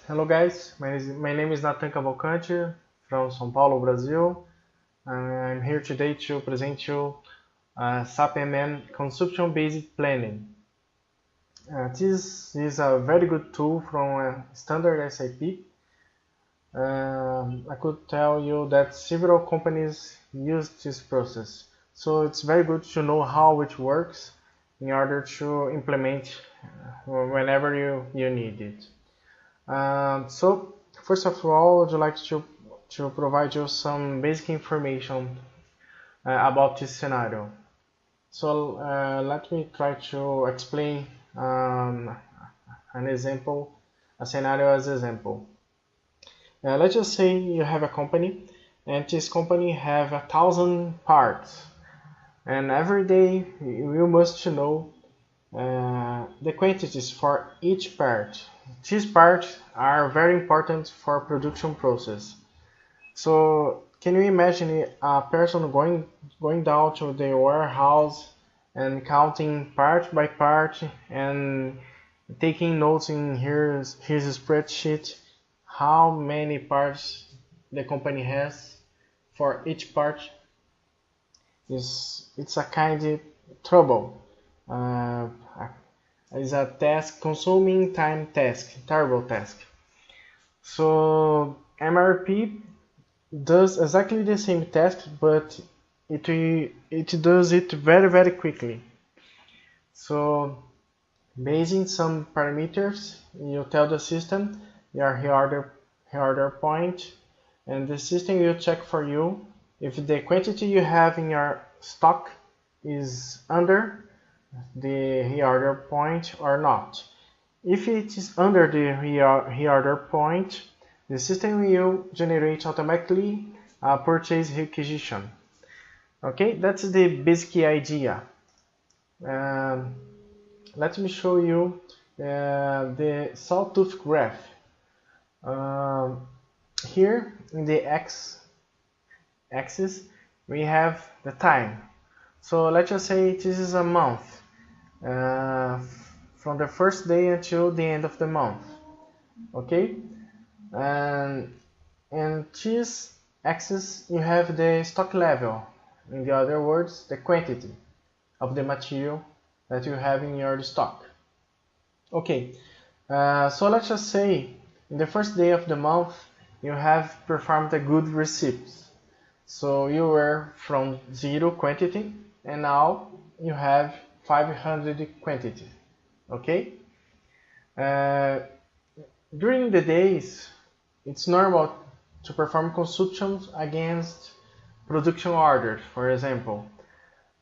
Hello guys, my name is Nathan Cavalcante from São Paulo, Brazil. I'm here today to present you SAP MM consumption-based planning. This is a very good tool from standard SAP. I could tell you that several companies use this process, so it's very good to know how it works in order to implement whenever you need it. So first of all, I'd like to provide you some basic information about this scenario. So let me try to explain a scenario as example. Let's just say you have a company, and this company have 1,000 parts, and every day you must know the quantities for each part. These parts are very important for production process. So can you imagine a person going down to the warehouse and counting part by part and taking notes in his spreadsheet how many parts the company has for each part? It's a kind of trouble. Uh, is a task, consuming time task, terrible task. So MRP does exactly the same task, but it does it very quickly. So based on some parameters, you tell the system your reorder point, and the system will check for you if the quantity you have in your stock is under the reorder point or not. If it is under the reorder point, the system will generate automatically a purchase requisition. Okay, that's the basic idea. Let me show you the sawtooth graph. Here in the x-axis we have the time. So let's just say this is a month, from the first day until the end of the month. Okay, and this axis you have the stock level. In the other words, the quantity of the material that you have in your stock. Okay, so let's just say in the first day of the month you have performed a good receipt. So you were from 0 quantity and now you have 500 quantity. Okay? During the days, it's normal to perform consumptions against production orders, for example.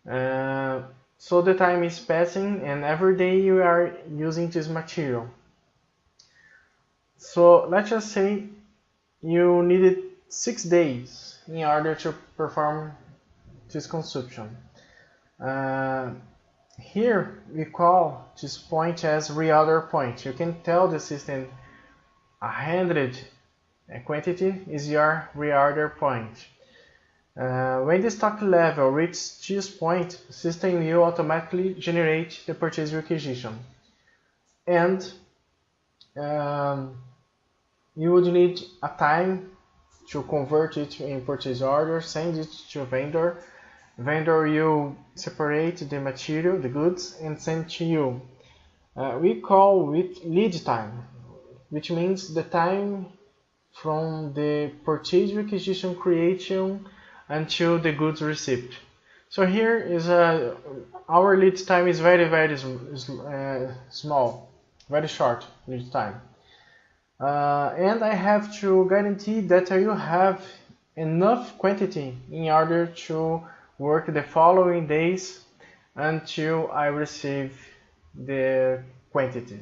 So the time is passing and every day you are using this material. So let's just say you needed 6 days in order to perform this consumption. Here we call this point as reorder point. You can tell the system 100 quantity is your reorder point. When the stock level reaches this point, the system will automatically generate the purchase requisition. And you would need a time to convert it in purchase order, send it to vendor. Vendor will separate the material, the goods, and send to you. We call it lead time, which means the time from the purchase requisition creation until the goods received. So here is our lead time is very small, very short lead time. And I have to guarantee that you have enough quantity in order to work the following days until I receive the quantity,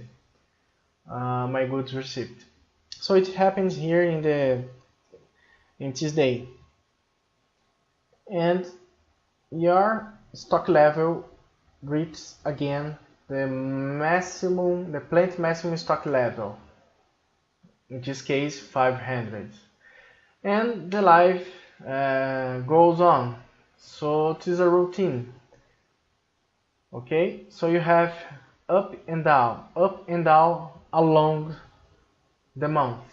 my goods received. So it happens here in this day, and your stock level reaches again the plant maximum stock level. In this case 500, and the life goes on. So it is a routine. Okay, so you have up and down along the month.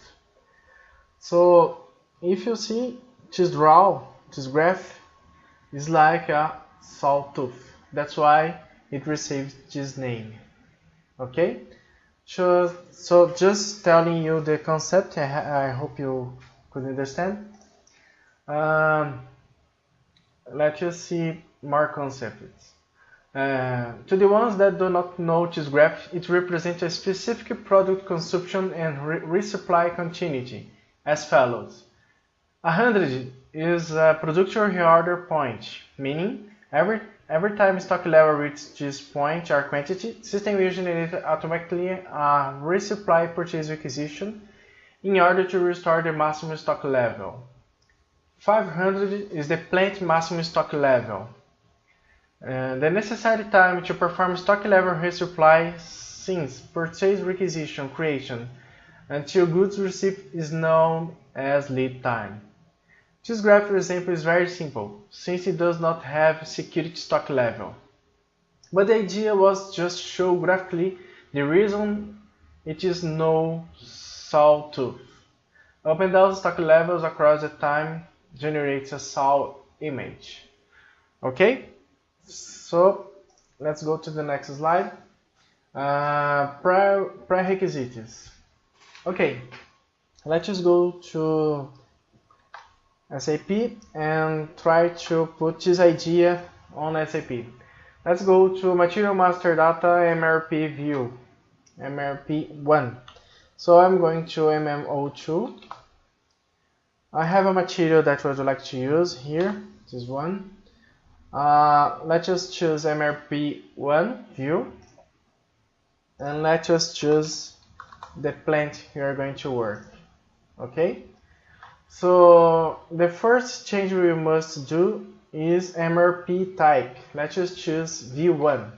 So if you see this graph is like a sawtooth. That's why it received this name. Okay? So just telling you the concept, I hope you could understand. Let us see more concepts. To the ones that do not know this graph, it represents a specific product consumption and resupply continuity as follows. 100 is a producer reorder point, meaning every time stock level reaches this point or quantity, system will generate automatically a resupply purchase requisition in order to restore the maximum stock level. 500 is the plant maximum stock level. The necessary time to perform stock level resupply since purchase requisition creation until goods receipt is known as lead time. This graph example is very simple, since it does not have security stock level. But the idea was just show graphically the reason it is no sawtooth. Up and down stock levels across the time generates a saw image. Okay? So let's go to the next slide. Prerequisites. Okay, let's just go to SAP and try to put this idea on SAP. Let's go to Material Master Data MRP view, MRP1. So I'm going to MMO2. I have a material that I would like to use here, this one. Let's just choose MRP1 view, and let's just choose the plant we are going to work. Okay, so the first change we must do is MRP type. Let's just choose V1.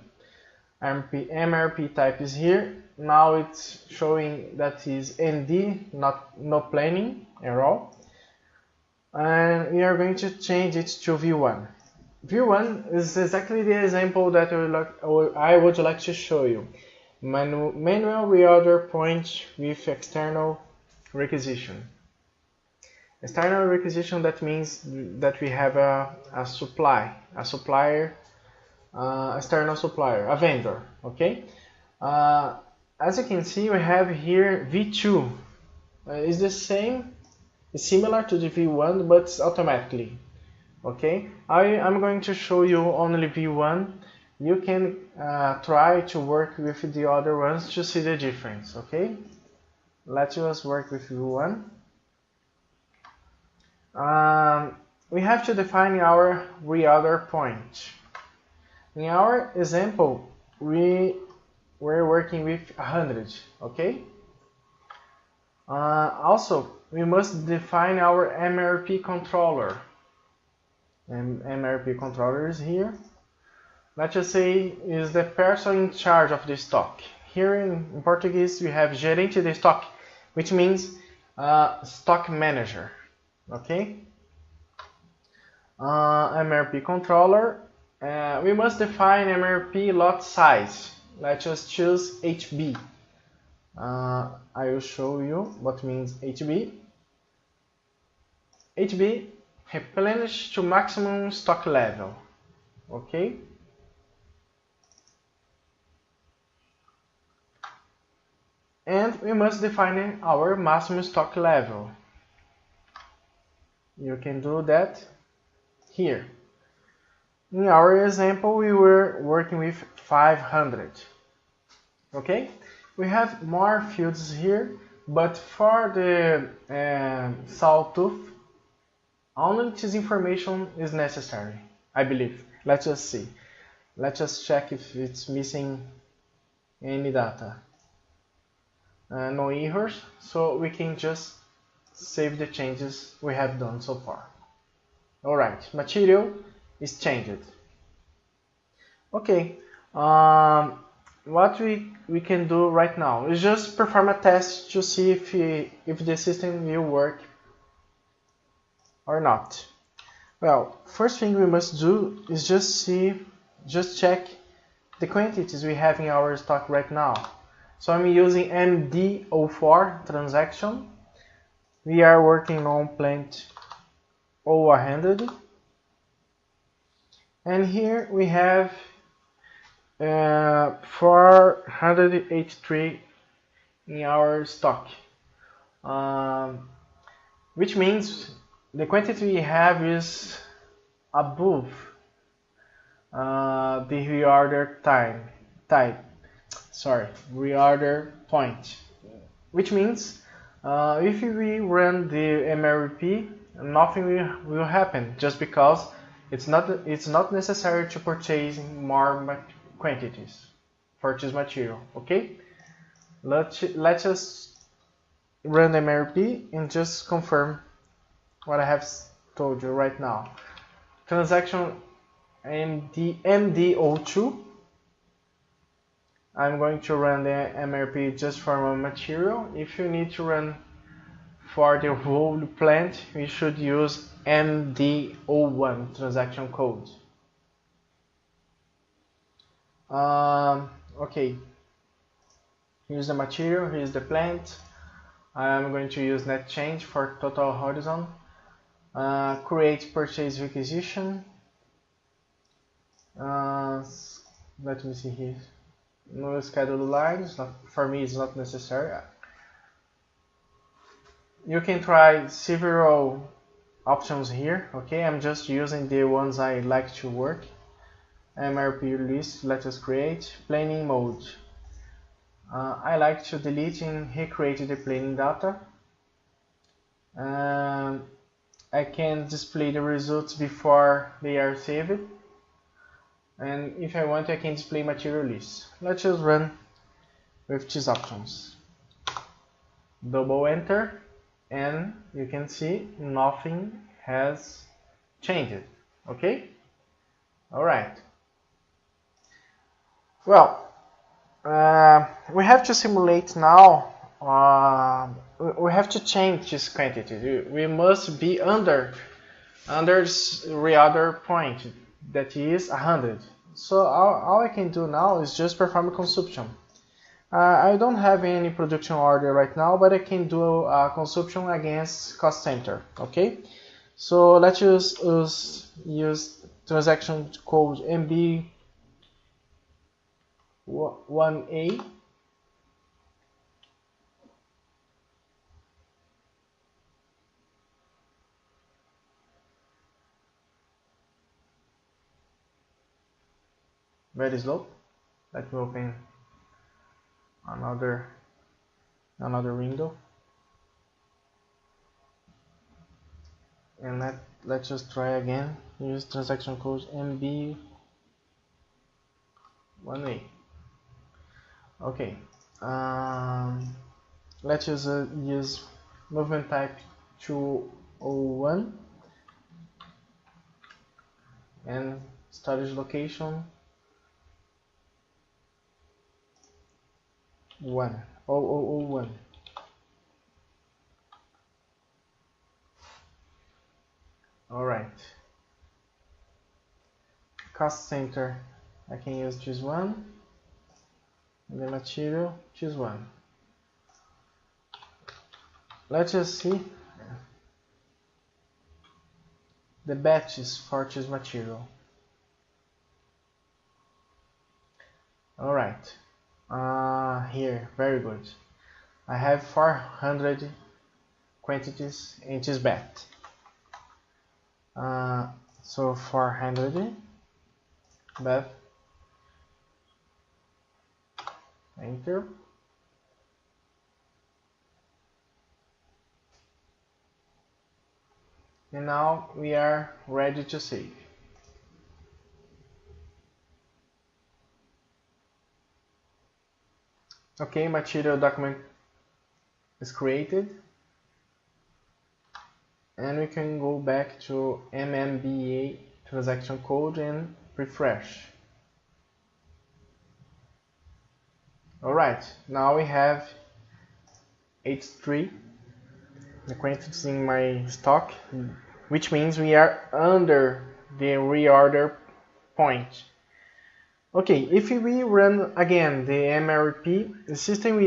MRP type is here. Now it's showing that is ND, no planning at all, and we are going to change it to V1. V1 is exactly the example that I would like to show you. Manual reorder point with external requisition. External requisition, that means that we have a supplier, external supplier, a vendor. Okay. As you can see, we have here V2. It's the same, it's similar to the V1, but it's automatically. Okay, I'm going to show you only V1. You can try to work with the other ones to see the difference. Okay, let's just work with V1. We have to define our reorder point. In our example, we're working with 100. Okay. Also, we must define our MRP controller. And MRP controller is here. Let's just say is the person in charge of the stock. Here in Portuguese we have gerente de stock, which means stock manager. Okay. MRP controller. We must define MRP lot size. Let's just choose HB. I will show you what means HB. HB, replenish to maximum stock level. Okay. And we must define our maximum stock level. You can do that here. In our example, we were working with 500. Okay. We have more fields here, but for the sawtooth, only this information is necessary, I believe. Let's just see. Let's just check if it's missing any data. No errors, so we can just save the changes we have done so far. Alright, material is changed. Okay, what we can do right now is just perform a test to see if the system will work or not. Well, first thing we must do is just check the quantities we have in our stock right now. So I'm using MD04 transaction. We are working on plant 0100. And here we have 483 in our stock, which means the quantity we have is above the reorder point, which means if we run the MRP, nothing will happen, just because it's not necessary to purchase more quantities for this material. Okay, let's just run MRP and just confirm what I have told you right now. Transaction MD02. I'm going to run the MRP just for one material. If you need to run for the whole plant, we should use MD01 transaction code. Okay, here's the material, here's the plant. I'm going to use net change for total horizon. Create purchase requisition. Let me see here. No schedule lines, for me it's not necessary. You can try several options here. Okay, I'm just using the ones I like to work. MRP list, let us create. Planning mode. I like to delete and recreate the planning data. I can display the results before they are saved. And if I want, I can display material list. Let's just run with these options. Double enter, and you can see nothing has changed. Okay? Alright. Well, we have to simulate now. We have to change this quantity. We must be under reorder point, that is 100. So all I can do now is just perform consumption. I don't have any production order right now, but I can do a consumption against cost center. Okay, so let's just use transaction code MB1A. Very slow. Let me open another window, and let's just try again. Use transaction code MB1A. Okay, let's just use movement type 201 and storage location 0001. Alright. Cost center, I can use this one. And the material, choose one. Let's just see the batches for this material. Alright. Here, very good. I have 400 quantities in this batch. So 400 batch. Enter. And now we are ready to save. Okay, material document is created. And we can go back to MMBA transaction code and refresh. Alright, now we have 83 the quantities in my stock, which means we are under the reorder point. Okay, if we run again the MRP, the system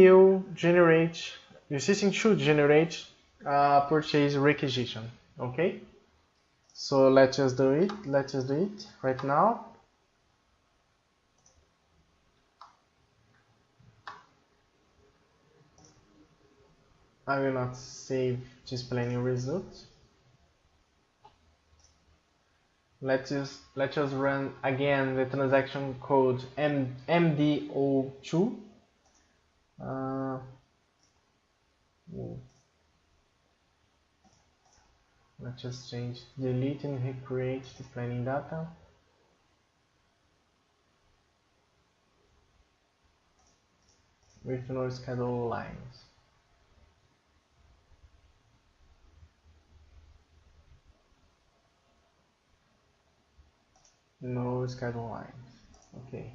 should generate a purchase requisition. Okay, so let's just do it. Let's just do it right now. I will not save displaying results. Let's just run again the transaction code MD02. Let's just change delete and recreate the planning data. With no schedule lines. No schedule lines. Okay.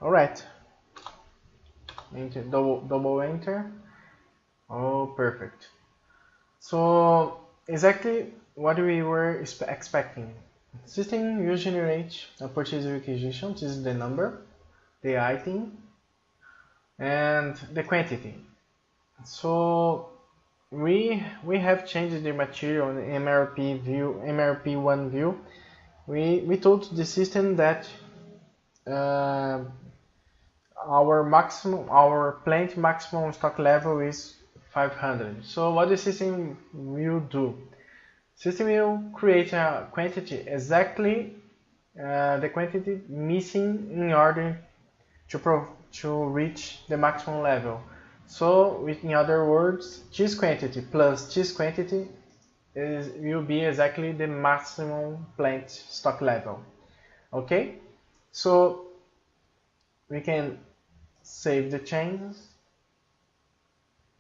All right. Enter, double enter. Oh, perfect. So exactly what we were expecting. System will generate a purchase requisition. This is the number, the item, and the quantity. So we have changed the material in MRP view, MRP1 view. We told the system that our plant maximum stock level is 500. So what the system will do? System will create a quantity exactly the quantity missing in order to reach the maximum level. So, in other words, this quantity plus this quantity will be exactly the maximum plant stock level. Okay, so we can save the changes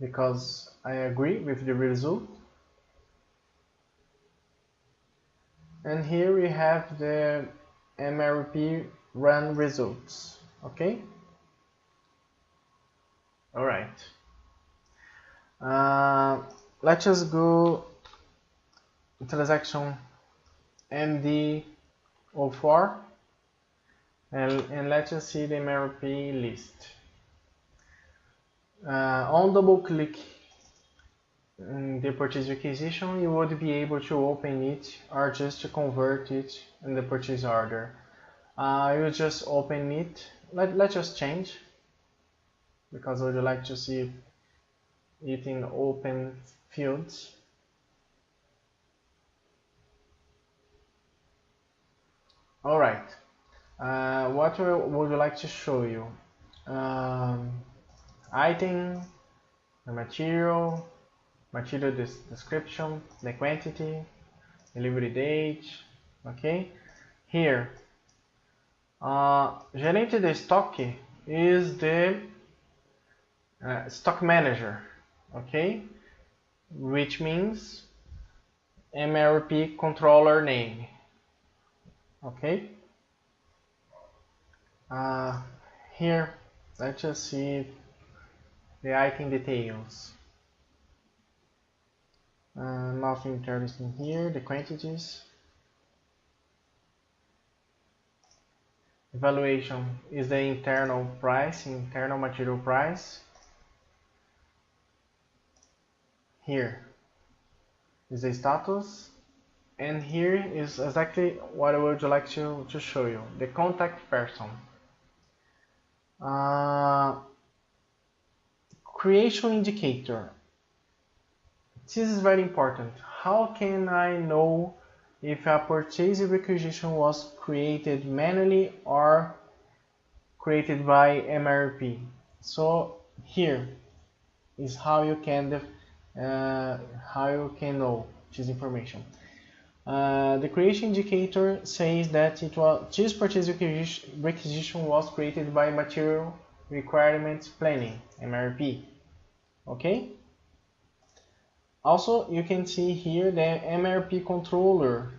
because I agree with the result. And here we have the MRP run results. Okay. All right. Let's just go transaction MD04 and let's just see the MRP list. On double click in the purchase requisition, you would be able to open it or just to convert it in the purchase order. You just open it. Let's just change because I would like to see it in open fields. All right. What would you like to show you? Item, the material description, the quantity, delivery date. Okay. Here, gerente de estoque is the stock manager. Okay, which means MRP controller name. Okay. Here, let's just see the item details. Nothing interesting here. The quantities. Evaluation is the internal price, internal material price. Here is the status. And here is exactly what I would like to show you. The contact person. Creation indicator. This is very important. How can I know if a purchase requisition was created manually or created by MRP? So here is how you can know this information. The creation indicator says that this purchase requisition was created by Material Requirements Planning, MRP. Okay. Also, you can see here the MRP controller,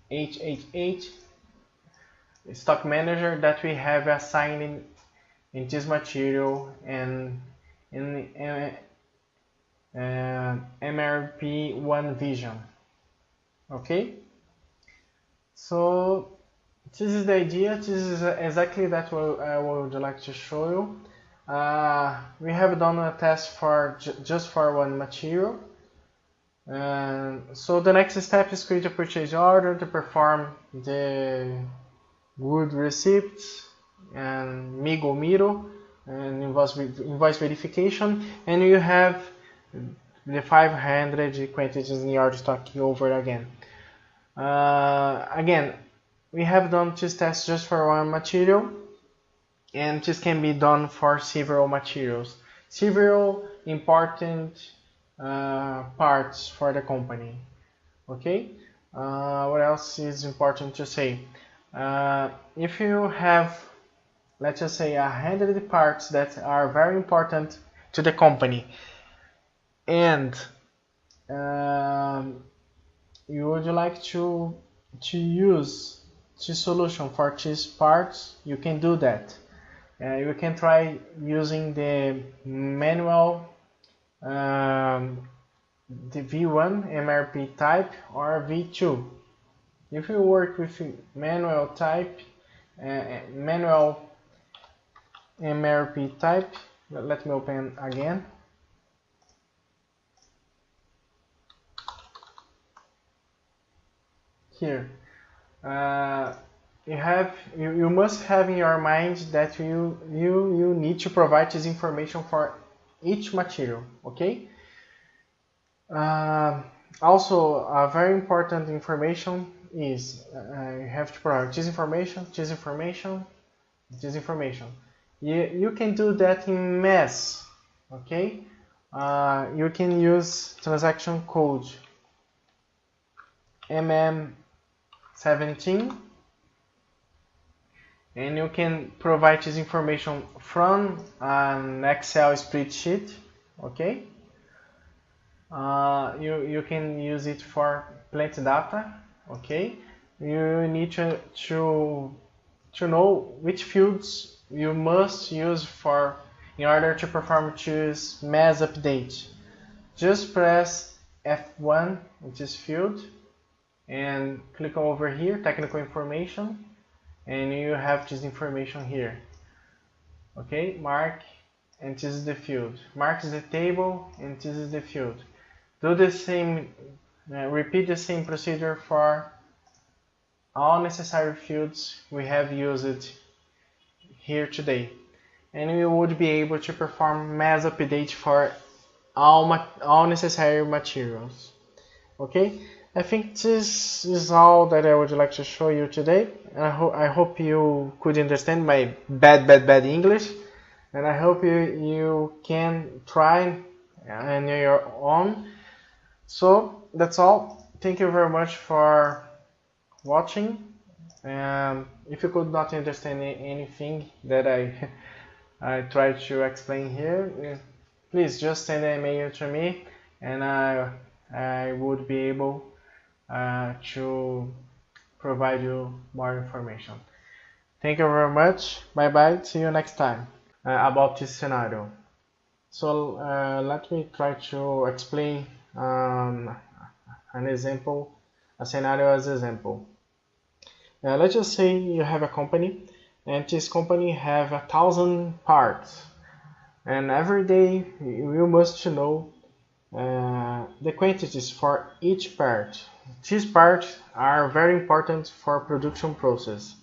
HHH, stock manager that we have assigned in this material and in MRP1 Vision. Okay, so this is the idea. This is exactly that what I would like to show you. We have done a test for just for one material. So the next step is create a purchase order to perform the good receipts and Miro and invoice verification, and you have the 500 quantities in your stock over again. Again, we have done this test just for one material, and this can be done for several materials, several important parts for the company. Okay, what else is important to say? If you have, let's just say, 100 parts that are very important to the company, and you would like to use this solution for these parts, you can do that. You can try using the manual, the V1 MRP type or V2. If you work with manual type, manual MRP type, let me open again. Here, you must have in your mind that you need to provide this information for each material. Okay. Also, a very important information is you have to provide this information, this information, this information. You can do that in mass. Okay. You can use transaction code MM17, and you can provide this information from an Excel spreadsheet. Okay. You can use it for plant data. Okay. You need to know which fields you must use in order to perform this mass update. Just press F1 in this field and click over here, technical information, and you have this information here. Okay, mark, and this is the field. Mark the table, and this is the field. Do the same, repeat the same procedure for all necessary fields we have used here today, and you would be able to perform mass update for all necessary materials. Okay, I think this is all that I would like to show you today. I hope you could understand my bad English, and I hope you can try on your own. So that's all. Thank you very much for watching. If you could not understand anything that I tried to explain here, please just send an email to me, and I would be able to provide you more information. Thank you very much. Bye bye. See you next time. About this scenario. So let me try to explain an example, a scenario as an example. Let's just say you have a company, and this company have 1,000 parts, and every day you must know the quantities for each part. These parts are very important for production process.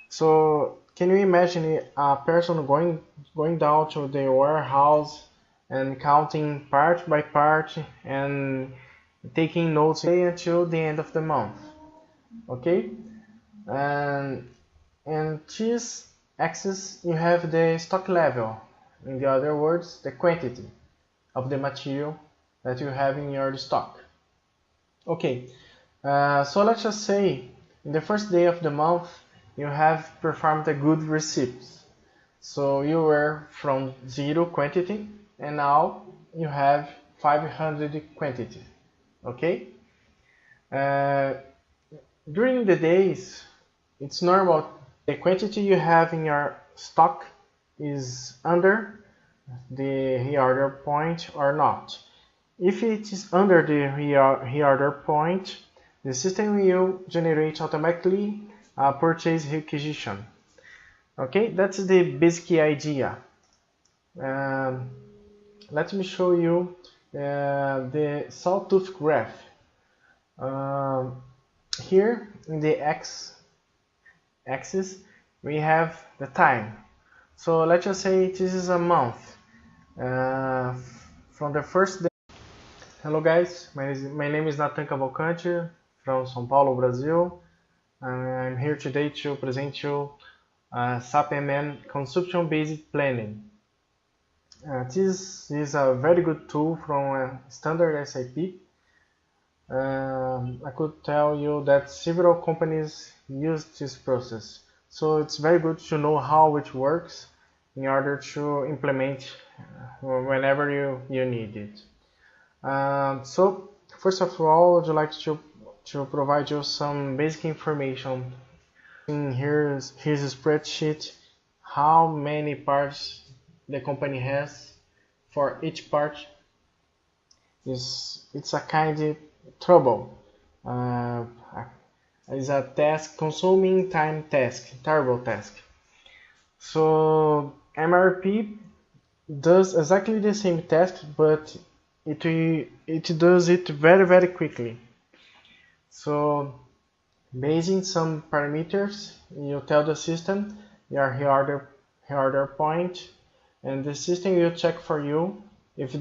So can you imagine a person going down to the warehouse and counting part by part and taking notes until the end of the month? Okay, and this axis you have the stock level. In the other words, the quantity of the material that you have in your stock. Okay, so let's just say in the first day of the month you have performed a good receipts. So you were from 0 quantity, and now you have 500 quantity. Okay. During the days, it's normal the quantity you have in your stock is under the reorder point or not. If it is under the reorder point, the system will generate automatically a purchase requisition. Okay, that's the basic idea. Let me show you the sawtooth graph. Here in the x-axis we have the time. So let's just say this is a month from the first day. Hello guys, my name is Nathan Cavalcante from São Paulo, Brazil. I'm here today to present you SAP MM consumption-based planning. This is a very good tool from standard SAP. I could tell you that several companies use this process, so it's very good to know how it works in order to implement whenever you need it. So first of all, I'd like to provide you some basic information. Here's a spreadsheet, how many parts the company has. For each part it's a kind of trouble. It's a task, consuming time task, terrible task. So MRP does exactly the same task, but it does it very quickly. So based on some parameters, you tell the system your reorder point, and the system will check for you if